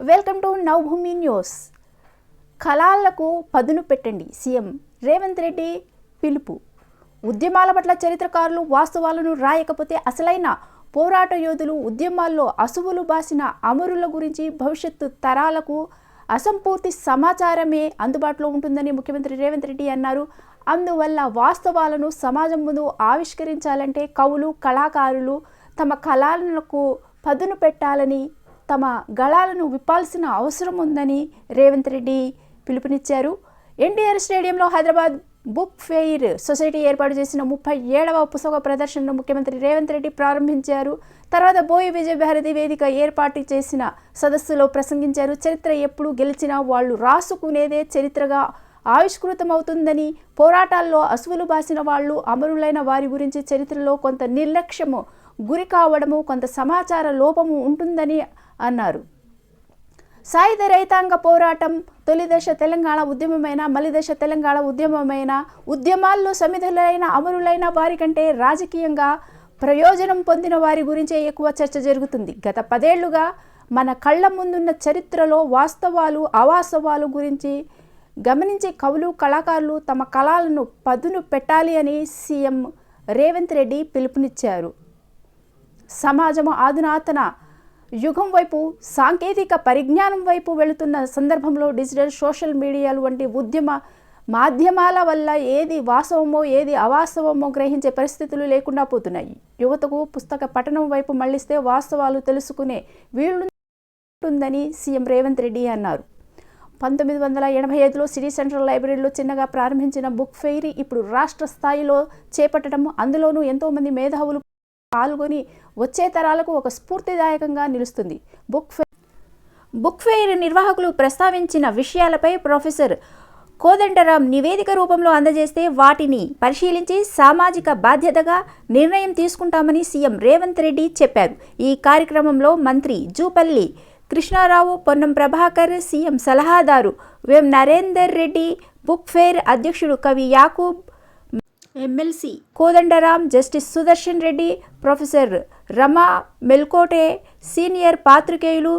Welcome to Navabhoomi news. కళాలకు పదును పెట్టండి, సీఎం రేవంత్ రెడ్డి పిలుపు. ఉద్యమాల పట్ల చరిత్రకారులు వాస్తవాలను రాయకపోతే అసలైన పోరాట యోధులు, ఉద్యమాల్లో అసువులు బాసిన అమరుల గురించి భవిష్యత్తు తరాలకు అసంపూర్తి సమాచారమే అందుబాటులో ఉంటుందని ముఖ్యమంత్రి రేవంత్ రెడ్డి అన్నారు. అందువల్ల వాస్తవాలను సమాజం ముందు ఆవిష్కరించాలంటే కవులు, కళాకారులు తమ కళలకు పదును పెట్టాలని, తమ గళాలను విప్పాల్సిన అవసరం ఉందని రేవంత్ రెడ్డి పిలుపునిచ్చారు. ఎన్టీఆర్ స్టేడియంలో హైదరాబాద్ బుక్ ఫెయిర్ సొసైటీ ఏర్పాటు చేసిన 37వ పుస్తక ప్రదర్శనను ముఖ్యమంత్రి రేవంత్ రెడ్డి ప్రారంభించారు. తర్వాత బోయి విజయభారతి వేదిక ఏర్పాటు చేసిన సదస్సులో ప్రసంగించారు. చరిత్ర ఎప్పుడు గెలిచినా వాళ్ళు రాసుకునేదే చరిత్రగా ఆవిష్కృతమవుతుందని, పోరాటాల్లో అసువులు బాసిన వాళ్ళు, అమరులైన వారి గురించి చరిత్రలో కొంత నిర్లక్ష్యము గురి కావడము, కొంత సమాచార లోపము ఉంటుందని అన్నారు. సాయుధ రైతాంగ పోరాటం తొలిదశ తెలంగాణ ఉద్యమమైన, మలిదశ తెలంగాణ ఉద్యమమైన, ఉద్యమాల్లో సమిధులైన అమరులైన వారి కంటే రాజకీయంగా ప్రయోజనం పొందిన వారి గురించే ఎక్కువ చర్చ జరుగుతుంది. గత 10 ఏళ్లుగా మన కళ్ళ ముందున్న చరిత్రలో వాస్తవాలు, అవాస్తవాలు గురించి గమనించే కవులు, కళాకారులు తమ కళలను పదును పెట్టాలి అని సీఎం రేవంత్ రెడ్డి పిలుపునిచ్చారు. సమాజము ఆధునాతన యుగం వైపు, సాంకేతిక పరిజ్ఞానం వైపు వెళుతున్న సందర్భంలో డిజిటల్, సోషల్ మీడియాలు వంటి ఉద్యమ మాధ్యమాల వల్ల ఏది వాస్తవమో ఏది అవాస్తవమో గ్రహించే పరిస్థితులు లేకుండా పోతున్నాయి. యువతకు పుస్తక పఠనం వైపు మళ్లిస్తే వాస్తవాలు తెలుసుకునే వీలుంటుందని సీఎం రేవంత్ రెడ్డి అన్నారు. 1985లో సిటీ సెంట్రల్ లైబ్రరీలో చిన్నగా ప్రారంభించిన బుక్ ఫెయిర్ ఇప్పుడు రాష్ట్ర స్థాయిలో చేపట్టడం, అందులోనూ ఎంతోమంది మేధావులు పాల్గొని వచ్చే తరాలకు ఒక స్ఫూర్తిదాయకంగా నిలుస్తుంది. బుక్ ఫెయిర్ నిర్వాహకులు ప్రస్తావించిన విషయాలపై ప్రొఫెసర్ కోదండరాం నివేదిక రూపంలో అందజేస్తే వాటిని పరిశీలించి సామాజిక బాధ్యతగా నిర్ణయం తీసుకుంటామని సీఎం రేవంత్ రెడ్డి చెప్పారు. ఈ కార్యక్రమంలో మంత్రి జూపల్లి కృష్ణారావు, పొన్నం ప్రభాకర్, సీఎం సలహాదారు వేం నరేందర్ రెడ్డి, బుక్ ఫెయిర్ అధ్యక్షుడు కవి Yakub, MLC Kodandaram, justice Sudarshan Reddy, professor Rama Melkote, senior పాత్రికేయులు